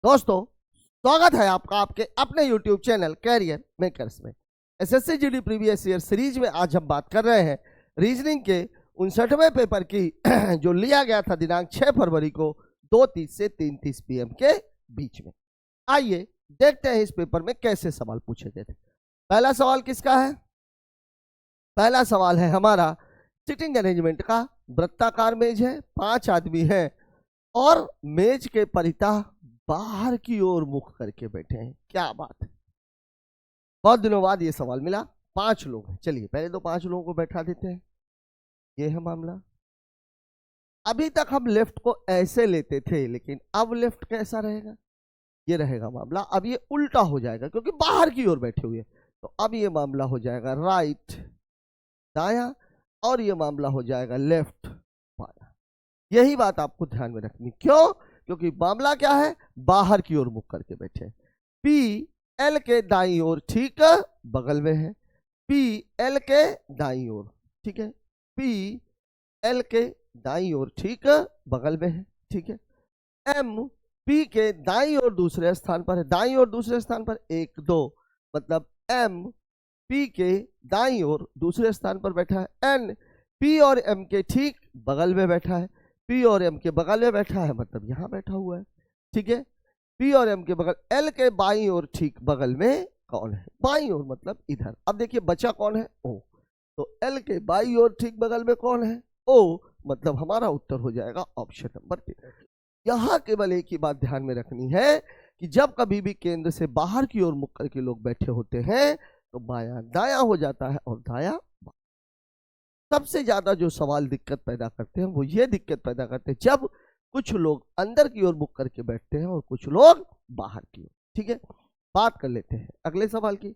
दोस्तों, स्वागत है आपका आपके अपने YouTube चैनल कैरियर मेकर्स में। SSC GD previous year series में आज हम बात कर रहे हैं रीजनिंग के 59वें पेपर की जो लिया गया था दिनांक 6 फरवरी को 2:30 से 3:30 PM के बीच में। आइए देखते हैं इस पेपर में कैसे सवाल पूछे गए थे। पहला सवाल किसका है? पहला सवाल है हमारा सिटिंग अरेंजमेंट का। वृत्ताकार मेज है, 5 आदमी हैं और मेज के परितः बाहर की ओर मुख करके बैठे हैं। क्या बात है, बहुत दिनों बाद ये सवाल मिला। 5 लोग हैं, चलिए पहले तो 5 लोगों को बैठा देते हैं। ये है मामला। अभी तक हम लेफ्ट को ऐसे लेते थे, लेकिन अब लेफ्ट कैसा रहेगा? ये रहेगा मामला। अब ये उल्टा हो जाएगा क्योंकि बाहर की ओर बैठे हुए, तो अब ये मामला हो जाएगा राइट दाया और ये मामला हो जाएगा लेफ्ट बाया। यही बात आपको ध्यान में रखनी। क्यों? क्योंकि मामला क्या है? बाहर की ओर मुख करके बैठे। पी एल के दाईं ओर ठीक बगल में है। पी एल के दाईं ओर, ठीक है। पी एल के दाईं ओर ठीक बगल में है, ठीक है। एम पी के दाईं ओर दूसरे स्थान पर है। दाईं ओर दूसरे स्थान पर 1 2, मतलब एम पी के दाईं ओर दूसरे स्थान पर बैठा है। एन पी और एम के ठीक बगल में बैठा है। पी और एम के बगल में बैठा है, मतलब यहां बैठा हुआ है, ठीक है। पी और एम के बगल, एल के बाईं ओर ठीक बगल में कौन है? बाईं ओर मतलब इधर। अब देखिए बचा कौन है? ओ। तो एल के बाईं ओर ठीक बगल में कौन है? ओ, मतलब हमारा उत्तर हो जाएगा ऑप्शन नंबर 3। यहां केवल एक ही बात ध्यान में रखनी है कि जब कभी भी केंद्र से बाहर की ओर मुख करके लोग बैठे होते हैं तो बायां दाया हो जाता है और दाया। सबसे ज्यादा जो सवाल दिक्कत पैदा करते हैं वो ये दिक्कत पैदा करते हैं जब कुछ लोग अंदर की ओर मुख करके बैठते हैं और कुछ लोग बाहर की ओर, ठीक है। बात कर लेते हैं अगले सवाल की।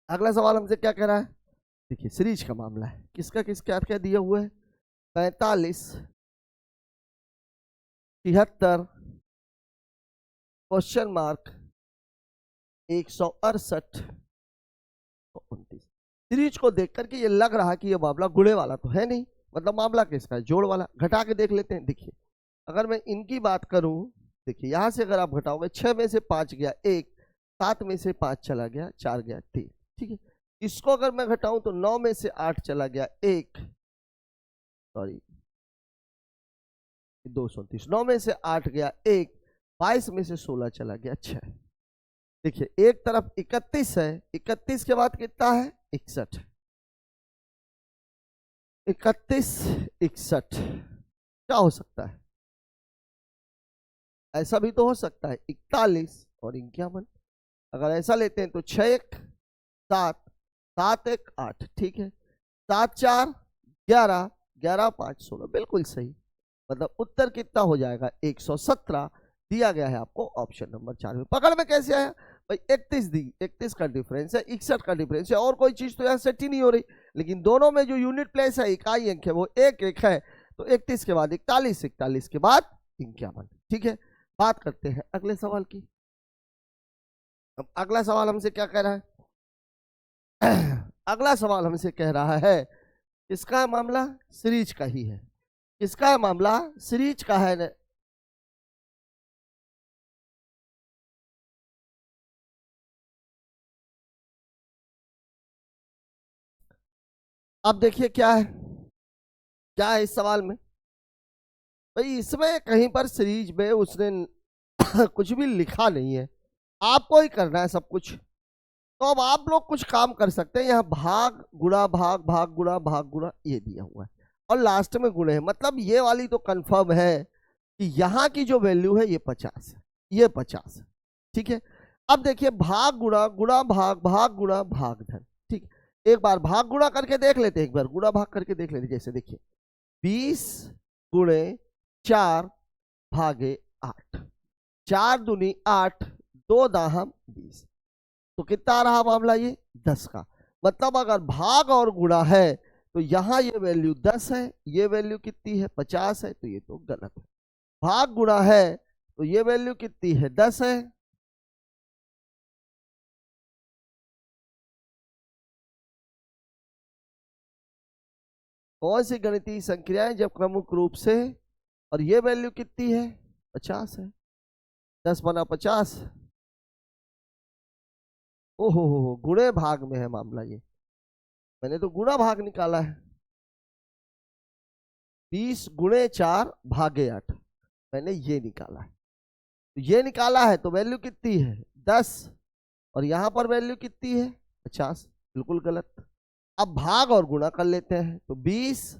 अगला सवाल हमसे क्या कह रहा है? देखिए सीरीज का मामला है। किसका क्या क्या दिया हुआ है? 45 73 क्वेश्चन मार्क 168 29। सीरीज को देख करके ये लग रहा कि ये मामला गुणे वाला तो है नहीं, मतलब मामला किसका है? जोड़ वाला। घटा के देख लेते हैं। देखिए अगर मैं इनकी बात करूं, देखिए यहां से अगर आप घटाओगे 6 में से 5 गया 1, 7 में से 5 चला गया 4 गया 3, ठीक है। इसको अगर मैं घटाऊं तो 9 में से 8 चला गया 1, सॉरी 229, 9 में से 8 गया 1, 22 में से 16 चला गया 6। देखिए एक तरफ 31 है, 31 के बाद कितना है? 61। 31 61 क्या हो सकता है? ऐसा भी तो हो सकता है 41 और 51। अगर ऐसा लेते हैं तो 6 1 7 7 1 8, ठीक है। 7 4 11 11 5 16, बिल्कुल सही। मतलब उत्तर कितना हो जाएगा? 117 दिया गया है आपको ऑप्शन नंबर 4 में। पकड़ में कैसे आया भाई? 31 दी, 31 का डिफरेंस है, 61 का डिफरेंस है, और कोई चीज तो यहाँ सेट ही नहीं हो रही। लेकिन दोनों में जो यूनिट प्लेस है, इकाई अंक है, वो 1 1 है। तो 31 के बाद 41, 41 के बाद 51, ठीक है। बात करते हैं अगले सवाल की। अब अगला सवाल हमसे क्या कह रहा है? अगला सवाल हमसे कह रहा है, इसका मामला सीरीज का ही है। इसका मामला सीरीज का है। अब देखिए क्या है, क्या है इस सवाल में भाई? इसमें कहीं पर सीरीज में उसने कुछ भी लिखा नहीं है, आपको ही करना है सब कुछ। तो अब आप लोग कुछ काम कर सकते हैं। यहाँ भाग गुणा भाग, भाग गुणा भाग गुणा, ये दिया हुआ है और लास्ट में गुणे है। मतलब ये वाली तो कंफर्म है कि यहाँ की जो वैल्यू है ये 50 है, ये 50 है, ठीक है। अब देखिए भाग गुणा गुणा भाग, भाग गुणा भाग धन, ठीक। एक बार भाग गुणा करके देख लेते हैं, एक बार गुणा भाग करके देख लेते। जैसे देखिए 20 गुणे 4 भागे 8, 4 दूनी 8, 2 दाहम 20, तो कितना रहा मामला? ये 10 का। मतलब अगर भाग और गुणा है तो यहां ये वैल्यू 10 है, ये वैल्यू कितनी है? 50 है, तो ये तो गलत है। भाग गुणा है तो ये वैल्यू कितनी है? 10 है। कौन सी गणितीय संक्रियाएं जब प्रमुख रूप से, और ये वैल्यू कितनी है? 50 है। 10 बना 50। ओहो हो, गुणे भाग में है मामला ये। मैंने तो गुणा भाग निकाला है। 20 गुणे 4 भागे 8, मैंने ये निकाला है। तो ये निकाला है तो वैल्यू कितनी है 10, और यहां पर वैल्यू कितनी है 50। बिल्कुल गलत। अब भाग और गुणा कर लेते हैं, तो 20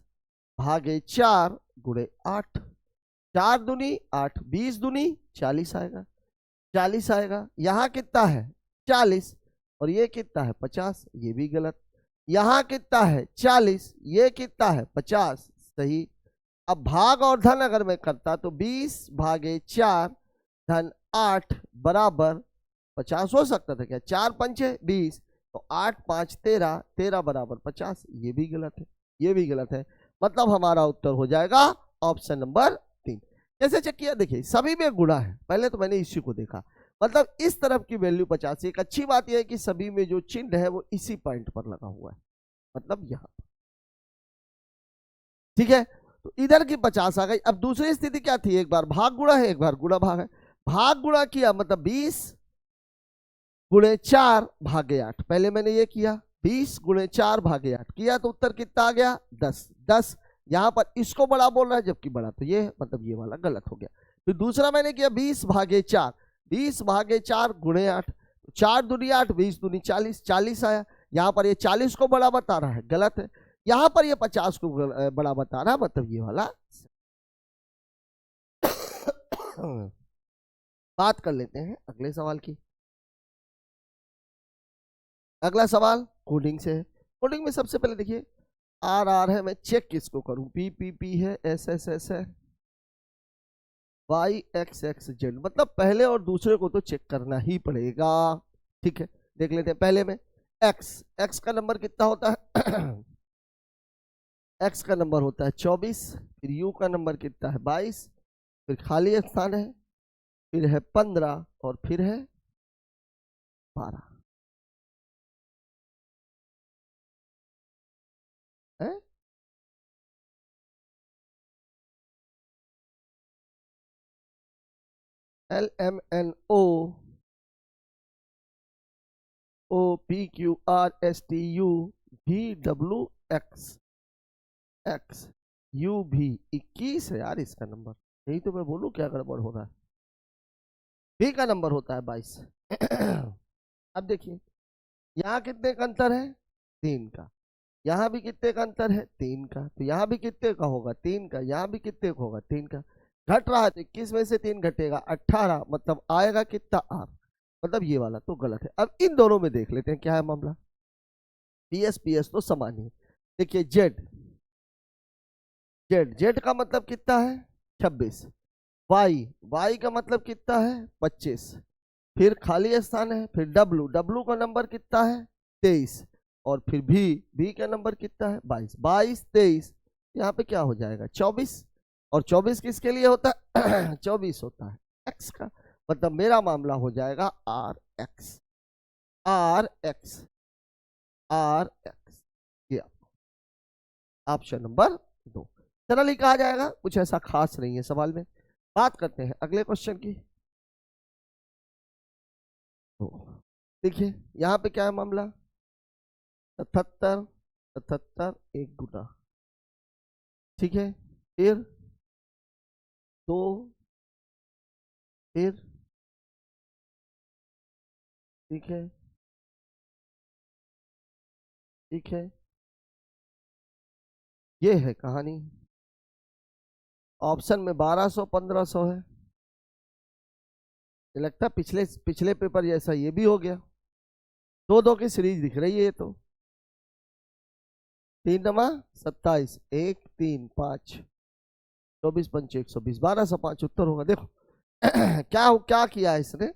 भागे 4 गुणे 8, 4 दूनी 8, 20 दूनी 40 आएगा। 40 आएगा। यहाँ कितना है 40, और ये कितना है 50, ये भी गलत। यहाँ कितना है 40, ये कितना है 50, सही। अब भाग और धन अगर मैं करता तो 20 भागे 4 धन 8 बराबर 50 हो सकता था क्या? 4 पंचे 20, तो 8 5 13, 13 बराबर 50, ये भी गलत है, ये भी गलत है। मतलब हमारा उत्तर हो जाएगा ऑप्शन नंबर 3। कैसे चेक किया? देखिए सभी में गुणा है, पहले तो मैंने इसी को देखा, मतलब इस तरफ की वैल्यू 50। एक अच्छी बात यह है कि सभी में जो चिन्ह है वो इसी पॉइंट पर लगा हुआ है, मतलब यहां। ठीक है, तो इधर की 50 आ गई। अब दूसरी स्थिति क्या थी? एक बार भाग गुणा है, एक बार गुणा भाग है। भाग गुणा किया मतलब 20 गुणे 4 भागे 8, पहले मैंने ये किया 20 गुणे 4 भागे 8 किया, तो उत्तर कितना आ गया 10। 10 यहां पर इसको बड़ा बोल रहा है, जबकि बड़ा तो ये, मतलब ये वाला गलत हो गया। फिर दूसरा मैंने किया 20 भागे 4, 20 भागे 4 गुणे 8, 4 दूनी 8, 20 दूनी 40, 40 आया। यहाँ पर ये 40 को बड़ा बता रहा है, गलत है। यहाँ पर ये 50 को बड़ा बता रहा है, मतलब ये वाला। बात कर लेते हैं अगले सवाल की। अगला सवाल कोडिंग से है। कोडिंग में सबसे पहले देखिए आर आर है, मैं चेक किसको करूं? पी पी पी है, एस एस एस है, वाई एक्स एक्स जेड, मतलब पहले और दूसरे को तो चेक करना ही पड़ेगा। ठीक है, देख लेते हैं। पहले में एक्स, एक्स का नंबर कितना होता है? एक्स का नंबर होता है 24, फिर यू का नंबर कितना है 22, फिर खाली स्थान है, फिर है 15, और फिर है 12 है। L M N O O P Q R S T U V W X X U भी 21 है यार इसका नंबर। यही तो मैं बोलूं क्या गड़बड़ हो रहा है। बी का नंबर होता है 22। अब देखिए यहाँ कितने का अंतर है? 3 का। यहाँ भी कितने का अंतर है? 3 का। तो यहाँ भी कितने का होगा? 3 का। यहाँ भी कितने का होगा? 3 का। घट रहा है तो 21 में से 3 घटेगा 18, मतलब आएगा कितना 8, मतलब ये वाला तो गलत है। अब इन दोनों में देख लेते हैं क्या है मामला। पी एस तो समान ही। देखिए जेड, जेड जेड का मतलब कितना है 26, वाई वाई का मतलब कितना है 25, फिर खाली स्थान है, फिर डब्लू डब्लू का नंबर कितना है 23, और फिर भी का नंबर कितना है 22, 22 23, यहाँ पे क्या हो जाएगा 24, और 24 किसके लिए होता है? 24 होता है एक्स का, मतलब मेरा मामला हो जाएगा R X, R X, R X. ये ऑप्शन नंबर 2 सरल ही कहा जाएगा, कुछ ऐसा खास नहीं है सवाल में। बात करते हैं अगले क्वेश्चन की। तो देखिए यहाँ पे क्या है मामला, 77 77 एक गुना, ठीक है, फिर 2, फिर ठीक है, ठीक है, ये है कहानी। ऑप्शन में 1200 1500 है। ये लगता है पिछले पिछले पेपर जैसा ये भी हो गया, 2 2 की सीरीज दिख रही है ये तो। 3 नमा 27, 1 3 5, 24 पंच 120, 1205 उत्तर होगा। देखो क्या क्या किया है इसने,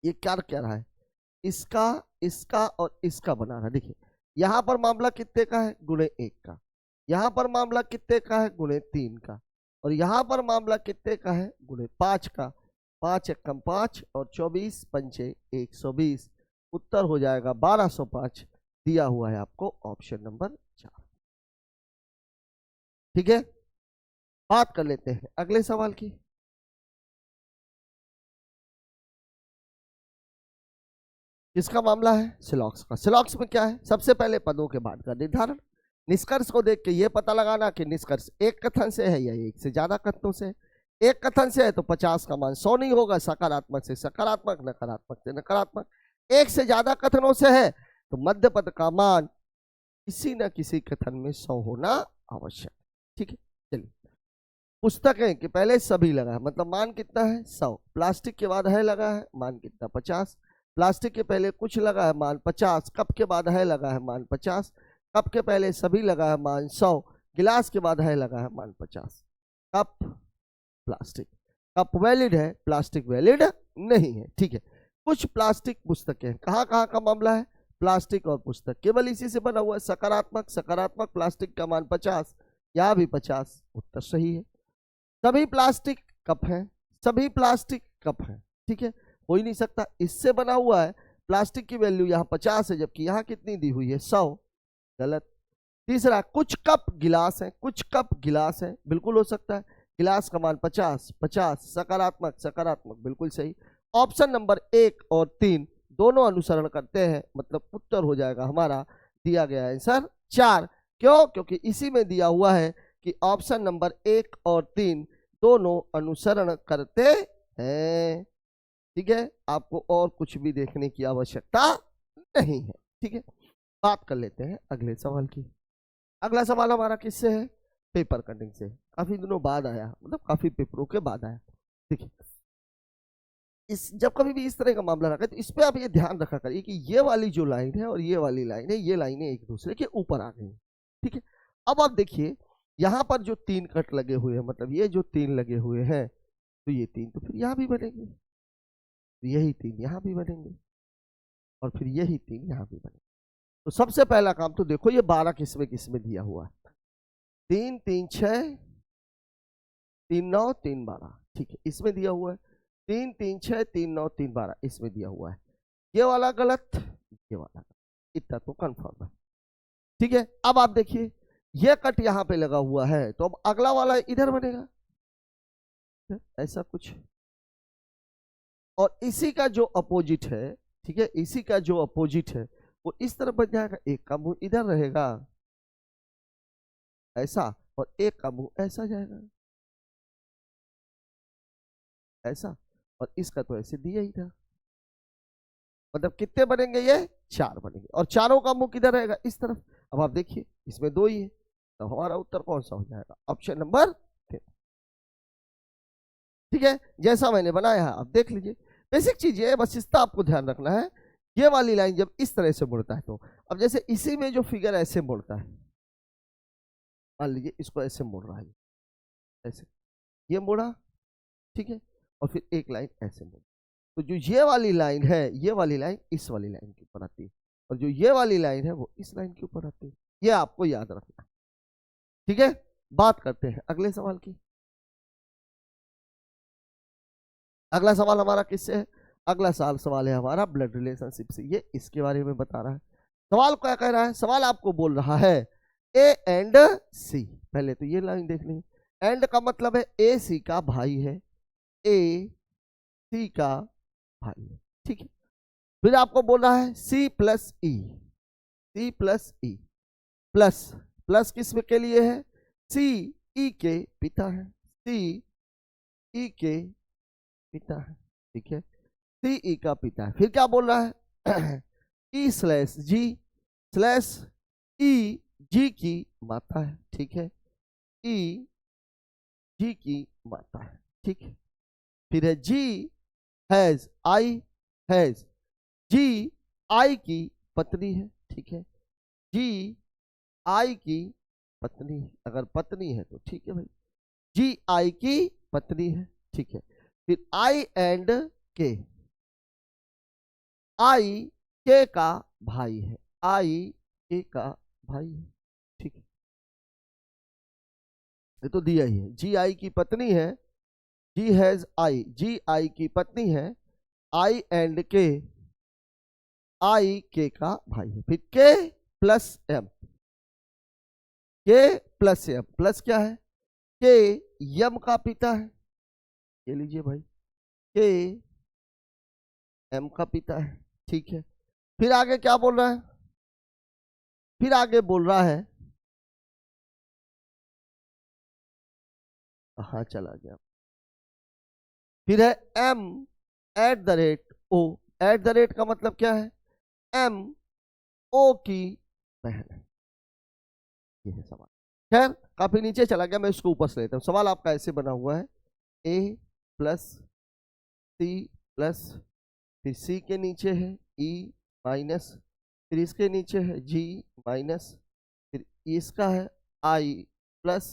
ये क्या कह रहा है, इसका इसका और इसका बना रहा है। देखिए यहां पर मामला कितने का है गुणे 1 का, यहां पर मामला कितने का है गुणे 3 का, और यहां पर मामला कितने का है गुणे 5 का। 5 एक कम 5 और 24 पंचे 120, उत्तर हो जाएगा 1205, दिया हुआ है आपको ऑप्शन नंबर 4। ठीक है, बात कर लेते हैं अगले सवाल की। किसका मामला है? सिलॉक्स का। सिलॉक्स में क्या है? सबसे पहले पदों के बाद का निर्धारण, निष्कर्ष को देख के ये पता लगाना कि निष्कर्ष एक कथन से है या एक से ज्यादा कथनों से। एक कथन से है तो 50 का मान 100 नहीं होगा, सकारात्मक से सकारात्मक, नकारात्मक से नकारात्मक। एक से ज्यादा कथनों से है तो मध्य पद का मान किसी न किसी कथन में 100 होना आवश्यक। ठीक है, चलिए। पुस्तकें के पहले सभी लगा है, मतलब मान कितना है? 100। प्लास्टिक के बाद है लगा है, मान कितना? 50। प्लास्टिक के पहले कुछ लगा है, मान 50। कप के बाद है लगा है, मान 50। कप के पहले सभी लगा है, मान 100। गिलास के बाद है लगा है, मान 50। कप प्लास्टिक, कप वैलिड है, प्लास्टिक वैलिड नहीं है। ठीक है, कुछ प्लास्टिक पुस्तकें, कहाँ कहाँ का मामला है? प्लास्टिक और पुस्तक, केवल इसी से बना हुआ है। सकारात्मक सकारात्मक, प्लास्टिक का मान 50, यहाँ भी 50, उत्तर सही है। सभी प्लास्टिक कप हैं, सभी प्लास्टिक कप हैं। ठीक है, हो ही नहीं सकता, इससे बना हुआ है। प्लास्टिक की वैल्यू यहाँ 50 है, जबकि यहाँ कितनी दी हुई है? 100, गलत। तीसरा, कुछ कप गिलास है, कुछ कप गिलास है, बिल्कुल हो सकता है। गिलास का मान 50, 50, सकारात्मक सकारात्मक, बिल्कुल सही। ऑप्शन नंबर 1 और 3 दोनों अनुसरण करते हैं, मतलब उत्तर हो जाएगा हमारा दिया गया आंसर 4। क्यों? क्योंकि इसी में दिया हुआ है कि ऑप्शन नंबर 1 और 3 दोनों अनुसरण करते हैं। ठीक है, आपको और कुछ भी देखने की आवश्यकता नहीं है। ठीक है, बात कर लेते हैं अगले सवाल की। अगला सवाल हमारा किससे है? पेपर कटिंग से। काफी दिनों बाद आया, मतलब काफी पेपरों के बाद आया। देखिए, इस जब कभी भी इस तरह का मामला रखा है तो इस पे आप ये ध्यान रखा करिए कि ये वाली जो लाइन है और ये वाली लाइन है, ये लाइनें एक दूसरे के ऊपर आ गई। ठीक है, अब आप देखिए यहाँ पर जो 3 कट लगे हुए हैं, मतलब ये जो 3 लगे हुए हैं, तो ये 3 तो फिर यहाँ भी बनेंगे, तो यही 3 यहाँ भी बनेंगे, और फिर यही 3 यहाँ भी बनेंगे। तो सबसे पहला काम तो देखो, ये 12 किसमें दिया हुआ है? 3 3 6 3 9 3 12। ठीक है, इसमें दिया हुआ है 3 3 6 3 9 3 12, इसमें दिया हुआ है। ये वाला गलत, ये वाला गलत, इतना तो कंफर्म है। ठीक है, अब आप देखिए ये कट यहाँ पे लगा हुआ है, तो अब अगला वाला इधर बनेगा, ऐसा कुछ। और इसी का जो अपोजिट है, ठीक है, इसी का जो अपोजिट है वो इस तरफ बन जाएगा। एक का मुंह इधर रहेगा ऐसा, और एक का मुंह ऐसा जाएगा ऐसा, और इसका तो ऐसे दिया ही था। मतलब कितने बनेंगे? ये 4 बनेंगे, और चारों का मुंह किधर रहेगा? इस तरफ। अब आप देखिए इसमें 2 ही है, तो हमारा उत्तर कौन सा हो जाएगा? Option number 3। ठीक है, जैसा मैंने बनाया है आप देख लीजिए। बेसिक चीज है, बस इसका आपको ध्यान रखना है। ये वाली लाइन जब इस तरह से मुड़ता है, तो अब जैसे इसी में जो फिगर ऐसे मुड़ता है, मान लीजिए इसको ऐसे मुड़ रहा है, ऐसे ये मुड़ा, ठीक है, और फिर एक लाइन ऐसे मुड़, तो जो ये वाली लाइन है, ये वाली लाइन इस वाली लाइन के ऊपर आती है, और जो ये वाली लाइन है वो इस लाइन के ऊपर आती है। ये आपको याद रखना। ठीक है, बात करते हैं अगले सवाल की। अगला सवाल हमारा किससे है? अगला सवाल है हमारा ब्लड रिलेशनशिप से। ये इसके बारे में बता रहा है। सवाल क्या कह रहा है? सवाल आपको बोल रहा है ए एंड सी। पहले तो ये लाइन देख ली, एंड का मतलब है ए सी का भाई है, ए सी का भाई है। ठीक है, फिर आपको बोल रहा है सी प्लस ई, सी प्लस ई, प्लस प्लस किस के लिए है? सी ई के पिता है, सी ई के पिता है। ठीक है, सी ई का पिता है। फिर क्या बोल रहा है? E slash G, slash E जी की माता है। ठीक है, ई जी की माता है। ठीक है, फिर है जी हैज आई, हैज जी आई की पत्नी है। ठीक है, जी आई की पत्नी है, अगर पत्नी है तो ठीक है भाई, जी आई की पत्नी है। ठीक है, फिर आई एंड के, आई के का भाई है, आई के का भाई है। ठीक है, ये तो दिया ही है। जी आई की पत्नी है, जी हैज आई, जी आई की पत्नी है, आई एंड के, आई के का भाई है। फिर के प्लस एम, के प्लस एम, प्लस क्या है? के यम का पिता है, ये लीजिए भाई, के एम का पिता है। ठीक है, फिर आगे क्या बोल रहा है, फिर आगे बोल रहा है, हाँ चला गया, फिर है m @o। At the rate का मतलब क्या है, m o की बहन है, ये है सवाल। खैर काफी नीचे चला गया, मैं इसको ऊपर से लेता हूँ। सवाल आपका ऐसे बना हुआ है, a प्लस सी प्लस, फिर c के नीचे है e माइनस, फिर इसके नीचे है g माइनस, फिर इसका है i प्लस,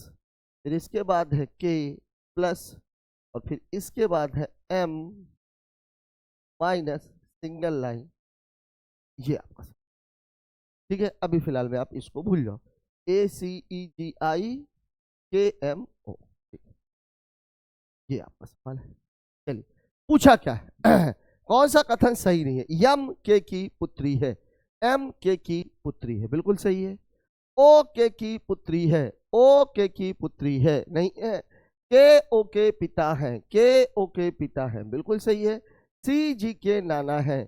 फिर इसके बाद है k प्लस, और फिर इसके बाद है m माइनस सिंगल लाइन, ये आपका। ठीक है, अभी फिलहाल में आप इसको भूल जाओ, ACEGIKMO, ये आपका सवाल है। चलिए पूछा क्या है कौन सा कथन सही नहीं है, यम के की पुत्री है, एम के की पुत्री है, बिल्कुल सही है। ओ के की पुत्री है, ओ के की पुत्री है, नहीं है। के ओ के पिता है, के ओ के पिता है, बिल्कुल सही है। सी जी के नाना है,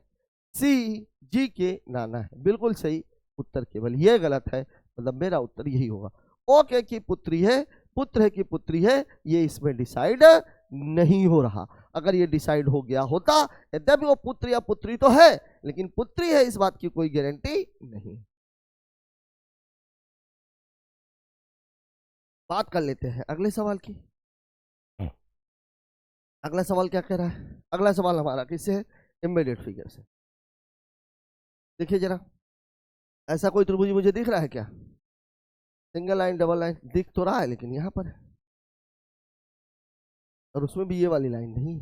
सी जी के नाना है, बिल्कुल सही। उत्तर केवल ये गलत है, मतलब मेरा उत्तर यही होगा। ओके की पुत्री है, पुत्र है की पुत्री है, ये इसमें डिसाइड नहीं हो रहा। अगर ये डिसाइड हो गया होता, यद्यपि वो पुत्र या पुत्री तो है, लेकिन पुत्री है इस बात की कोई गारंटी नहीं। बात कर लेते हैं अगले सवाल की। अगला सवाल क्या कह रहा है, अगला सवाल हमारा किससे है, इमीडिएट फिगर से। देखिए जरा, ऐसा कोई त्रिभुज मुझे दिख रहा है क्या, सिंगल लाइन डबल लाइन दिख तो रहा है, लेकिन यहां पर है, और उसमें भी ये वाली लाइन नहीं।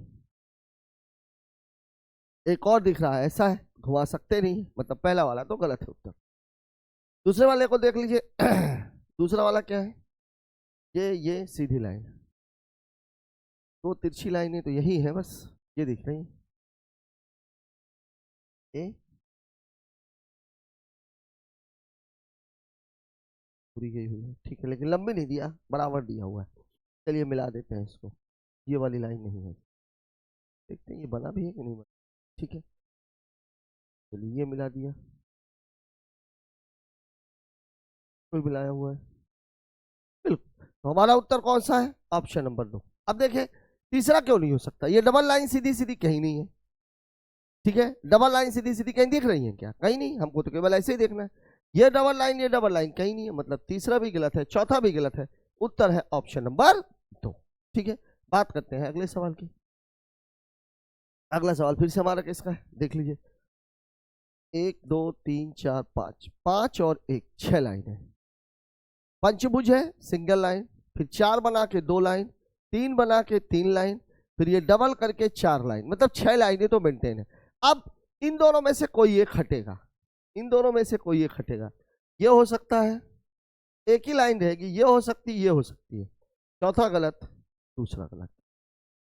एक और दिख रहा है, ऐसा है, घुमा सकते नहीं, मतलब पहला वाला तो गलत है उत्तर। दूसरे वाले को देख लीजिए दूसरा वाला क्या है, ये सीधी लाइन, दो तिरछी लाइनें तो यही है बस, ये दिख रही है, ये पूरी गई हुई है, ठीक है, लेकिन लंबी नहीं दिया, बराबर दिया हुआ है। चलिए मिला देते हैं इसको, ये वाली लाइन नहीं है, देखते हैं ये बना भी है कि नहीं बना। ठीक है, चलिए ये मिला दिया, कोई मिलाया हुआ है, बिल्कुल। तो हमारा उत्तर कौन सा है, ऑप्शन नंबर 2। अब देखें तीसरा क्यों नहीं हो सकता, ये डबल लाइन सीधी सीधी कहीं नहीं है, ठीक है, डबल लाइन सीधी सीधी कहीं दिख रही है क्या, कहीं नहीं, हमको तो केवल ऐसे ही देखना है। ये डबल लाइन, ये डबल लाइन कहीं नहीं है, मतलब तीसरा भी गलत है, चौथा भी गलत है, उत्तर है ऑप्शन नंबर 2। ठीक है, बात करते हैं अगले सवाल की। अगला सवाल फिर से हमारा किसका है, देख लीजिए, 1 2 3 4 5, 5 और 1, 6 लाइन है, पंचभुज है, सिंगल लाइन, फिर 4 बना के 2 लाइन, 3 बना के 3 लाइन, फिर ये डबल करके 4 लाइन, मतलब 6 लाइनें तो मेंटेन है। अब इन दोनों में से कोई एक हटेगा, इन दोनों में से कोई एक हटेगा, ये हो सकता है, एक ही लाइन रहेगी, ये हो सकती है, ये हो सकती है, चौथा गलत, दूसरा गलत।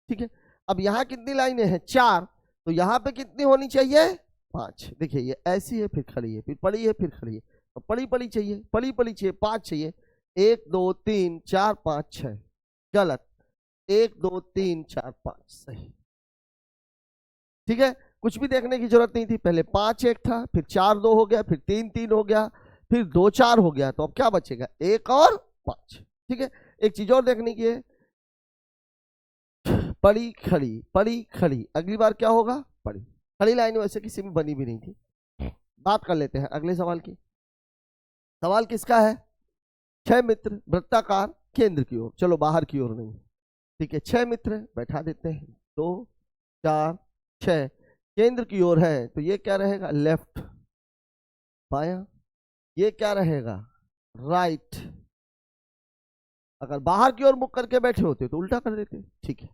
ठीक है, अब यहाँ कितनी लाइनें हैं, 4, तो यहाँ पे कितनी होनी चाहिए, 5। देखिए ये ऐसी है, फिर खड़ी है, फिर पड़ी है, फिर खड़ी है, तो पड़ी पड़ी चाहिए, पड़ी पड़ी चाहिए, 5 चाहिए, 1 2 3 4 5 6, गलत, 1 2 3 4 5 सही। ठीक है, कुछ भी देखने की जरूरत नहीं थी, पहले 5 1 था, फिर 4 2 हो गया, फिर 3 3 हो गया, फिर 2 4 हो गया, तो अब क्या बचेगा, 1 और 5। ठीक है, एक चीज और देखने की है, पड़ी खड़ी, पड़ी खड़ी, अगली बार क्या होगा, पड़ी खड़ी लाइन वैसे किसी में बनी भी नहीं थी। बात कर लेते हैं अगले सवाल की। सवाल किसका है, 6 मित्र वृत्ताकार केंद्र की ओर, चलो बाहर की ओर नहीं, ठीक है, 6 मित्र बैठा देते हैं, 2 4 6 केंद्र की ओर है, तो ये क्या रहेगा, लेफ्ट बाया, ये क्या रहेगा, राइट। अगर बाहर की ओर मुख करके बैठे होते तो उल्टा कर देते। ठीक है,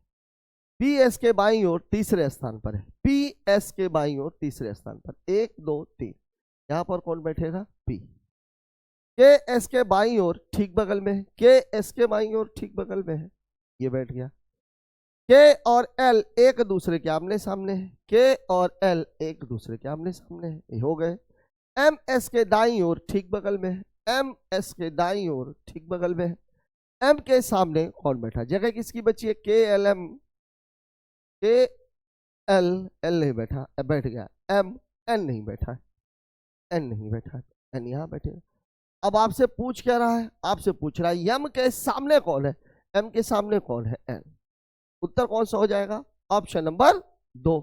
पी एस के बाईं ओर तीसरे स्थान पर है, पी एस के बाईं ओर तीसरे स्थान पर, 1 2 3, यहां पर कौन बैठेगा, पी। के एस के बाईं ओर ठीक बगल में है, के एस के बाईं ओर ठीक बगल में है, ये बैठ गया। के और एल एक दूसरे के आमने सामने है, के और एल एक दूसरे के आमने सामने है, ये हो गए। एम एस के दाईं ओर ठीक बगल में है, एम एस के दाईं ओर ठीक बगल में है। एम के सामने कौन बैठा, जगह किसकी बची है, के एल एम, के एल एल नहीं बैठा, बैठ गया, एम एन नहीं बैठा है। एन नहीं बैठा, एन यहाँ बैठेगा। अब आपसे पूछ क्या रहा है, आपसे पूछ रहा है यम के सामने कौन है, एम के सामने कौन है, एन। उत्तर कौन सा हो जाएगा, ऑप्शन नंबर 2।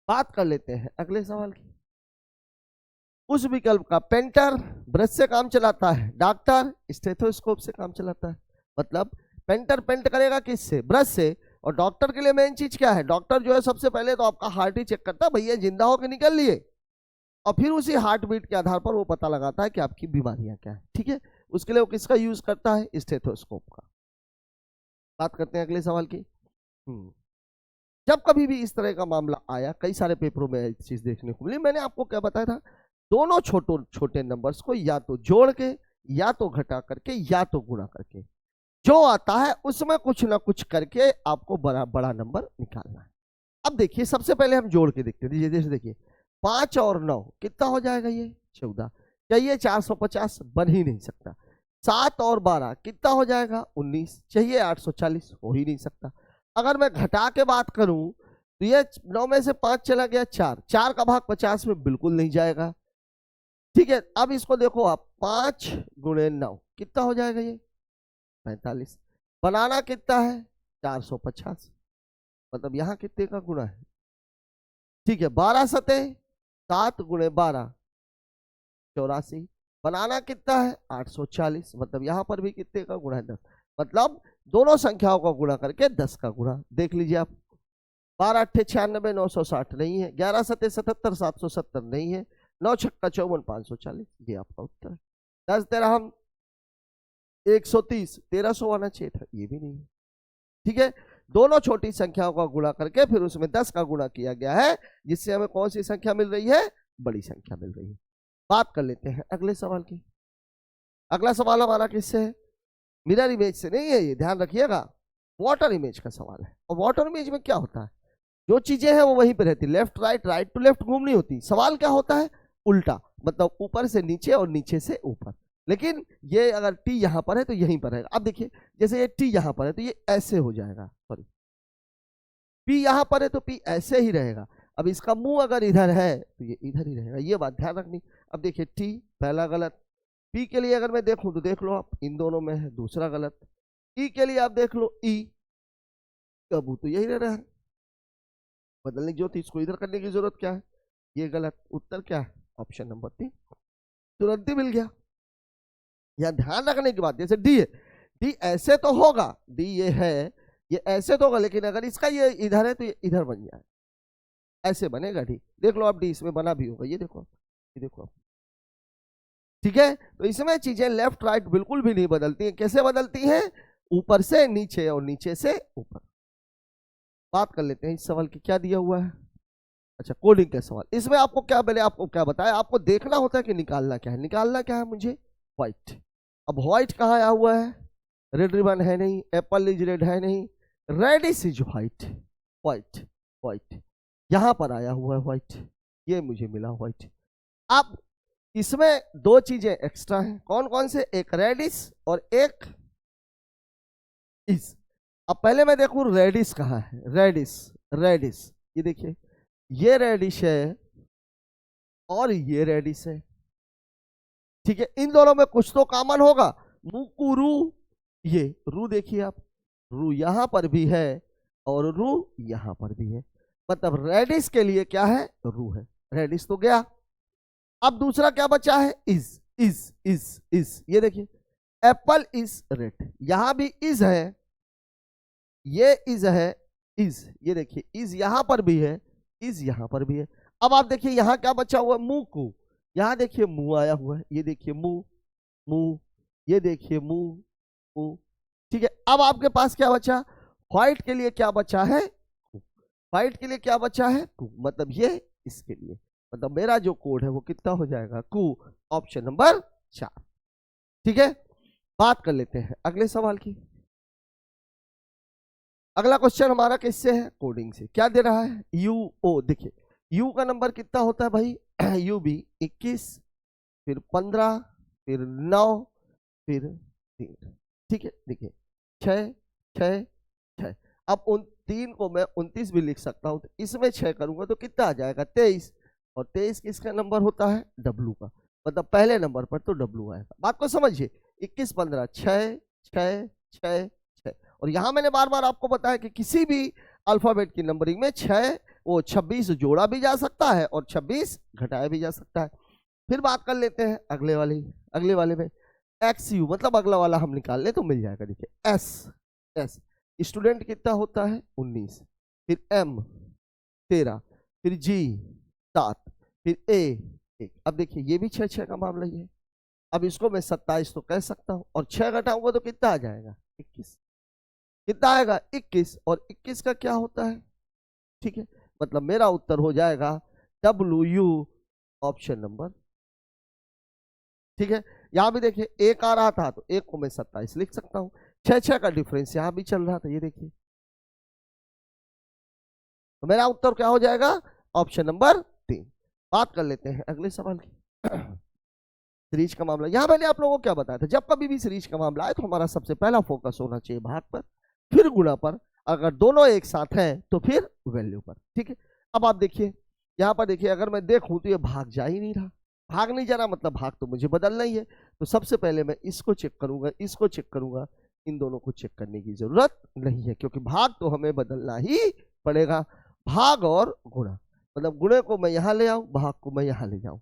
बात कर लेते हैं अगले सवाल की। उस विकल्प का पेंटर ब्रश से काम चलाता है, डॉक्टर स्टेथोस्कोप से काम चलाता है। मतलब पेंटर पेंट करेगा किससे, ब्रश से। और डॉक्टर के लिए मेन चीज क्या है, डॉक्टर जो है सबसे पहले तो आपका हार्ट ही चेक करता है, भैया जिंदा होकर निकल लिए, और फिर उसी हार्ट बीट के आधार पर वो पता लगाता है कि आपकी बीमारियां क्या है। ठीक है, उसके लिए वो किसका यूज करता है, स्टेथोस्कोप का। बात करते हैं अगले सवाल की। जब कभी भी इस तरह का मामला आया, कई सारे पेपरों में चीज देखने को मिली, मैंने आपको क्या बताया था, दोनों छोटे छोटे नंबर्स को या तो जोड़ के, या तो घटा करके, या तो गुणा करके, जो आता है उसमें कुछ ना कुछ करके आपको बड़ा बड़ा नंबर निकालना है। अब देखिए सबसे पहले हम जोड़ के देखते हैं। जैसे देखिए 5 और 9 कितना हो जाएगा, ये 14। चाहिए 450, बन ही नहीं सकता। 7 और 12 कितना हो जाएगा, 19। चाहिए 840, हो ही नहीं सकता। अगर मैं घटा के बात करूं तो ये 9 में से 5 चला गया 4, 4 का भाग 50 में बिल्कुल नहीं जाएगा। ठीक है, अब इसको देखो आप, 5 गुणे 9 कितना हो जाएगा, ये 45। बनाना कितना है, 450, मतलब यहां कितने का गुणा है। ठीक है, 12 सते 7 गुणे 12 84। बनाना कितना है, 840, मतलब यहां पर भी कितने का गुणा है, 10। मतलब दोनों संख्याओं का गुणा करके 10 का गुणा। देख लीजिए आप, 12 अट्ठे 96, 960 नहीं है। 11 सते 77, 770 नहीं है। 9 छक्का 54, 540, ये आपका उत्तर है। 10 13 हम 130, 1300 आना चाहिए था, ये भी नहीं है। ठीक है, दोनों छोटी संख्याओं का गुणा करके फिर उसमें 10 का गुणा किया गया है, जिससे हमें कौन सी संख्या मिल रही है, बड़ी संख्या मिल रही है। बात कर लेते हैं अगले सवाल की। अगला सवाल हमारा किससे है, मिरर इमेज से नहीं है, ये ध्यान रखिएगा, वाटर इमेज का सवाल है। और वाटर इमेज में क्या होता है, जो चीजें हैं वो वहीं पे रहती, left right, right to left घूमनी होती। सवाल क्या होता है, उल्टा, मतलब ऊपर से नीचे और नीचे से ऊपर। लेकिन ये अगर टी यहां पर है तो यहीं पर है। अब देखिए जैसे ये टी यहां पर है तो ये ऐसे हो जाएगा, सॉरी, पी यहां पर है तो पी ऐसे ही रहेगा। अब इसका मुंह अगर इधर है तो ये इधर ही रहेगा, ये बात ध्यान रखनी। अब देखिए टी पहला गलत, पी के लिए अगर मैं देखूं तो देख लो आप, इन दोनों में है, दूसरा गलत। ई के लिए आप देख लो, ई कबू तो यही रह रहा है, बदलने की जरूरत, इसको इधर करने की जरूरत क्या है, ये गलत। उत्तर क्या है, ऑप्शन नंबर 3, तुरंत ही मिल गया। यह ध्यान रखने की बात, जैसे डी है, डी ऐसे तो होगा, डी ये है, ये ऐसे तो होगा, लेकिन अगर इसका ये इधर है तो ये इधर बन जाए, ऐसे बनेगा डी। देख लो आप, डी इसमें बना भी होगा, ये देखो, ये देखो आप। ठीक है, तो इसमें चीजें लेफ्ट राइट बिल्कुल भी नहीं बदलती हैं। कैसे बदलती हैं, ऊपर से नीचे और नीचे से ऊपर। बात कर लेते हैं इस सवाल की, क्या दिया हुआ है। अच्छा, कोडिंग का सवाल। इसमें आपको क्या, मैंने आपको क्या बताया, आपको देखना होता है कि निकालना क्या है। निकालना क्या है मुझे, व्हाइट। अब व्हाइट कहाँ आया हुआ है, रेड रिबन है नहीं, एप्पल इज रेड है नहीं, reddish is white, white white यहां पर आया हुआ है व्हाइट, ये मुझे मिला व्हाइट। अब इसमें दो चीजें एक्स्ट्रा हैं, कौन कौन से, एक रेडिश और एक इस। अब पहले मैं देखूं रेडिश कहाँ है, रेडिश, रेडिश, ये देखिए ये रेडिश है और ये रेडिश है। ठीक है, इन दोनों में कुछ तो कॉमन होगा, मुकुरू, ये रू देखिए आप, रू यहां पर भी है और रू यहां पर भी है, मतलब रेडिश के लिए क्या है, रू है। रेडिश तो गया, अब दूसरा क्या बचा है, इज, ये देखिए एप्पल इज रेड, यहां भी इज है, ये इज है, इज, ये देखिए इज यहां पर भी है, इज यहां पर भी है। अब आप देखिए यहां क्या बचा हुआ है, मुंह को, यहां देखिए मुंह आया हुआ है, ये देखिए मुंह, मुंह, ये देखिए मुंह, मुंह। ठीक है, अब आपके पास क्या बचा, व्हाइट के लिए क्या बचा है, व्हाइट के लिए क्या बचा है, कू, मतलब ये इसके लिए, मतलब मेरा जो कोड है वो कितना हो जाएगा, कू, ऑप्शन नंबर 4। ठीक है, बात कर लेते हैं अगले सवाल की। अगला क्वेश्चन हमारा किससे है, कोडिंग से। क्या दे रहा है, यू ओ, देखिए यू का नंबर कितना होता है भाई, यू बी 21, फिर 15, फिर 9, फिर 3। ठीक है, देखिए 6 6 6। अब उन 3 को मैं 29 भी लिख सकता हूं, तो इसमें 6 करूंगा तो कितना आ जाएगा, 23। और 23 किसका नंबर होता है? डब्लू का। मतलब पहले नंबर पर तो डब्लू आएगा। बात को समझिए। 21 15 6 6 6 6। और यहां मैंने बार बार आपको बताया कि किसी भी अल्फाबेट की नंबरिंग में 6 वो 26 जोड़ा भी जा सकता है और 26 घटाया भी जा सकता है। फिर बात कर लेते हैं अगले वाले में एक्स यू, मतलब अगला वाला हम निकाल ले तो मिल जाएगा। देखिए एस स्टूडेंट कितना होता है? 19। फिर एम 13, फिर जी 7, फिर ए 1। अब देखिए ये भी 6 का मामला ही है। अब इसको मैं 27 तो कह सकता हूं और 6 घटाऊंगा तो कितना आ जाएगा? 21। कितना आएगा? 21। और 21 का क्या होता है? ठीक है, मतलब मेरा उत्तर हो जाएगा WU, ऑप्शन नंबर। ठीक है, यहां भी देखिए एक आ रहा था तो एक को मैं 27 लिख सकता हूं। 6 का डिफरेंस यहां भी चल रहा था, ये देखिए। तो मेरा उत्तर क्या हो जाएगा? Option number 3। बात कर लेते हैं अगले सवाल की। सीरीज का मामला, यहां मैंने आप लोगों को क्या बताया था? जब कभी भी सीरीज का मामला आए तो हमारा सबसे पहला फोकस होना चाहिए भाग पर, फिर गुणा पर, अगर दोनों एक साथ हैं तो फिर वैल्यू पर। ठीक है, अब आप देखिए यहां पर देखिए, अगर मैं देखूं तो ये भाग जा ही नहीं रहा। भाग नहीं जा रहा मतलब भाग तो मुझे बदलना ही है। तो सबसे पहले मैं इसको चेक करूंगा, इसको चेक करूंगा। इन दोनों को चेक करने की जरूरत नहीं है क्योंकि भाग तो हमें बदलना ही पड़ेगा। भाग और गुणा, मतलब गुणे को मैं यहां ले आऊं, भाग को मैं यहां ले जाऊं।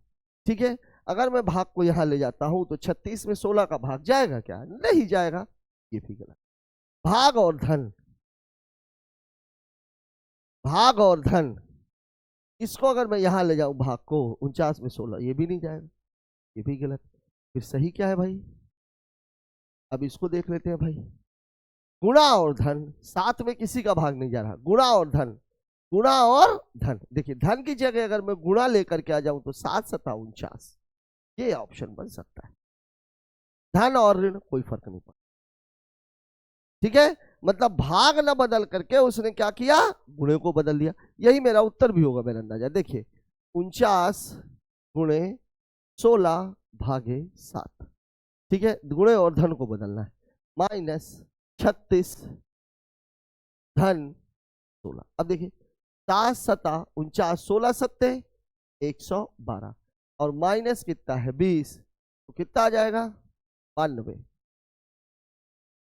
ठीक है, अगर मैं भाग को यहां ले जाता हूं तो 36 में 16 का भाग जाएगा क्या? नहीं जाएगा, ये भी गलत। भाग और धन, भाग और धन, इसको अगर मैं यहां ले जाऊं भाग को 49 में 16, ये भी नहीं जाएगा, ये भी गलत। फिर सही क्या है भाई? अब इसको देख लेते हैं भाई। गुणा और धन, साथ में किसी का भाग नहीं जा रहा। गुणा और धन, गुणा और धन। देखिए धन की जगह अगर मैं गुणा लेकर के आ जाऊं तो 7 7 49, ये ऑप्शन बन सकता है। धन और ऋण कोई फर्क नहीं पड़ता। ठीक है, मतलब भाग न बदल करके उसने क्या किया? गुणे को बदल दिया। यही मेरा उत्तर भी होगा मेरा अंदाजा। देखिए 49 गुणे 16 भागे 7। ठीक है, गुणे और धन को बदलना है। -36 धन 16। अब देखिए 7 7 49, 16 सत्ते 112 और माइनस कितना है? 20, तो कितना आ जाएगा? 92।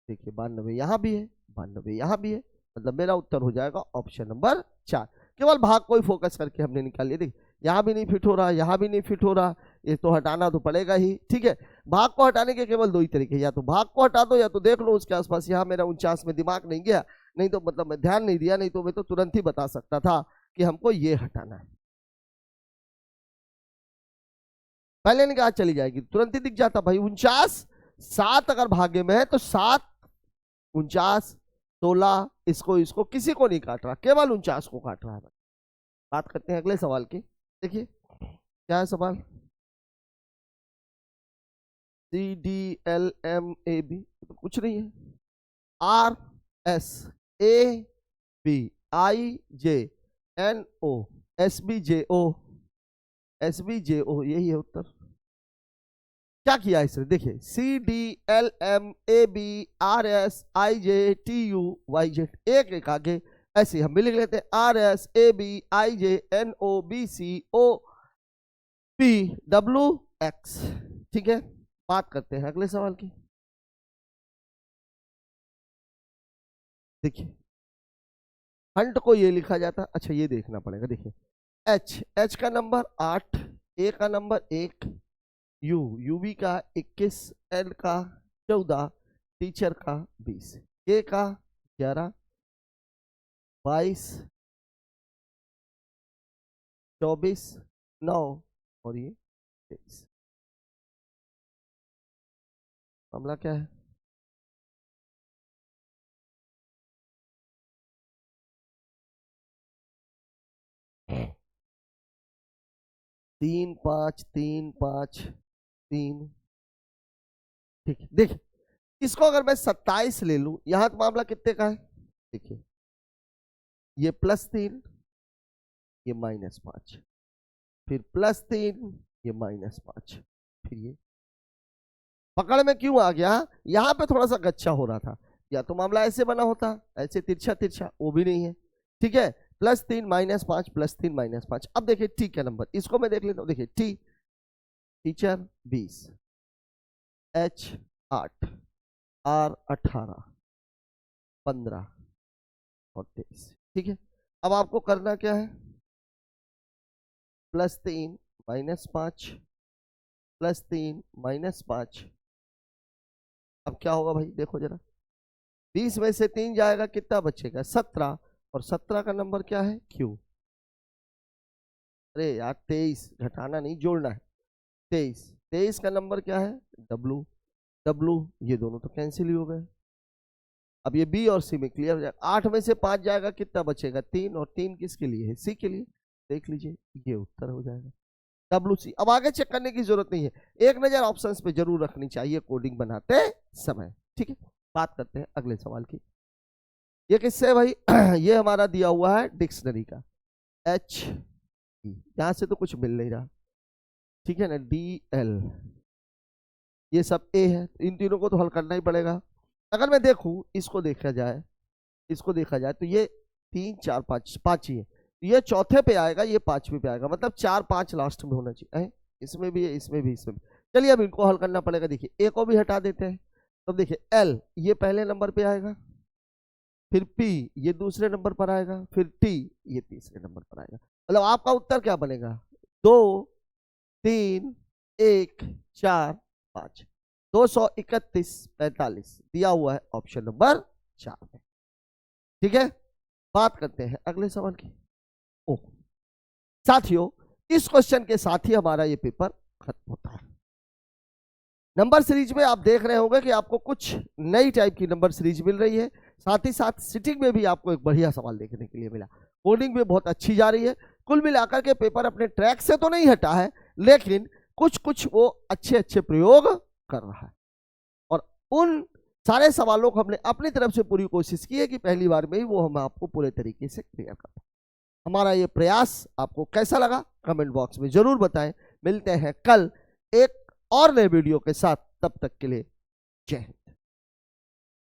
देखिए 92 यहां भी है, 92 यहां भी है, मतलब मेरा उत्तर हो जाएगा ऑप्शन नंबर 4। केवल भाग को ही फोकस करके हमने निकाल लिया। देखिए यहां भी नहीं फिट हो रहा, यहां भी नहीं फिट हो रहा, ये तो हटाना तो पड़ेगा ही। ठीक है, भाग को हटाने के केवल दो ही तरीके, या तो भाग को हटा दो या तो देख लो उसके आसपास। यहाँ मेरा 49 में दिमाग नहीं गया, नहीं तो मतलब मैं ध्यान नहीं दिया, नहीं तो मैं तो तुरंत ही बता सकता था कि हमको ये हटाना है। पहले निकाह चली जाएगी, तुरंत ही दिख जाता भाई। 49 7 अगर भाग्य में है तो 7 49 16, इसको इसको किसी को नहीं काट रहा, केवल 49 को काट रहा है। बात करते हैं अगले सवाल की। देखिए क्या है सवाल? CDLMAB तो कुछ नहीं है। RSABIJNO SBJO यही है उत्तर। क्या किया इसने? देखिए CDLMABRSIJTUYZ, एक एक आगे ऐसे हम भी लिख लेते हैं RSABIJNOBCOPWX। ठीक है, बात करते हैं अगले सवाल की। देखिए हंट को ये लिखा जाता, अच्छा ये देखना पड़ेगा। देखिए H का नंबर 8, A का नंबर 1, UB का 21, L का 14, टीचर का 20, K का 11, 22, 24, 9 और ये 23। मामला क्या है? तीन पांच 3 5 3। ठीक है, देखिए इसको अगर मैं 27 ले लूं, यहां तो मामला कितने का है? देखिए ये +3, ये -5, फिर +3, ये -5, फिर ये पकड़ में क्यों आ गया? यहां पे थोड़ा सा गच्छा हो रहा था, या तो मामला ऐसे बना होता, ऐसे तिरछा तिरछा, वो भी नहीं है। ठीक है, +3 -5 +3 -5। अब देखिए टी का नंबर, इसको मैं देख लेता हूँ। देखिए टी, टीचर 20, H 8, R 18, 15 और 23। ठीक है, अब आपको करना क्या है, +3 -5 +3 -5। अब क्या होगा भाई, देखो जरा, 20 में से 3 जाएगा, कितना बचेगा, 17, और 17 का नंबर क्या है, Q। अरे यार 23 घटाना नहीं, जोड़ना है। 23 का नंबर क्या है, W। ये दोनों तो कैंसिल ही हो गए। अब ये बी और सी में क्लियर हो जाएगा। 8 में से 5 जाएगा, कितना बचेगा, 3, और 3 किसके लिए है, सी के लिए। देख लीजिए, ये उत्तर हो जाएगा WC। अब आगे चेक करने की जरूरत नहीं है, एक नजर ऑप्शंस पे जरूर रखनी चाहिए कोडिंग बनाते समय। ठीक है, बात करते हैं अगले सवाल की। ये किससे है भाई ये हमारा दिया हुआ है डिक्शनरी का, H, यहां से तो कुछ मिल नहीं रहा, ठीक है ना, DL, ये सब A है, इन तीनों को तो हल करना ही पड़ेगा। अगर मैं देखूं, इसको देखा जाए तो ये 3 4 5 5 ही है, ये चौथे पे आएगा, ये 5वें पे आएगा, मतलब 4 5 लास्ट में होना चाहिए। इसमें भी है, इसमें भी, इसमें भी। चलिए अब इनको हल करना पड़ेगा। देखिए A को भी हटा देते हैं, तो देखिए L ये पहले नंबर पे आएगा, फिर P ये दूसरे नंबर पर आएगा, फिर T ये तीसरे नंबर पर आएगा। मतलब आपका उत्तर क्या बनेगा, 2 3 1 4 5, 231 45 दिया हुआ है ऑप्शन नंबर 4 में। ठीक है, बात करते हैं अगले सवाल की। ओ साथियों, इस क्वेश्चन के साथ ही हमारा ये पेपर खत्म होता है। नंबर सीरीज में आप देख रहे होंगे कि आपको कुछ नई टाइप की नंबर सीरीज मिल रही है, साथ ही साथ सिटिंग में भी आपको एक बढ़िया सवाल देखने के लिए मिला। कोडिंग भी बहुत अच्छी जा रही है। कुल मिलाकर के पेपर अपने ट्रैक से तो नहीं हटा है, लेकिन कुछ कुछ वो अच्छे अच्छे प्रयोग कर रहा है, और उन सारे सवालों को हमने अपनी तरफ से पूरी कोशिश की है कि पहली बार में ही वो हम आपको पूरे तरीके से क्लियर कर पाए। हमारा ये प्रयास आपको कैसा लगा, कमेंट बॉक्स में जरूर बताएं। मिलते हैं कल एक और नए वीडियो के साथ, तब तक के लिए जय हिंद।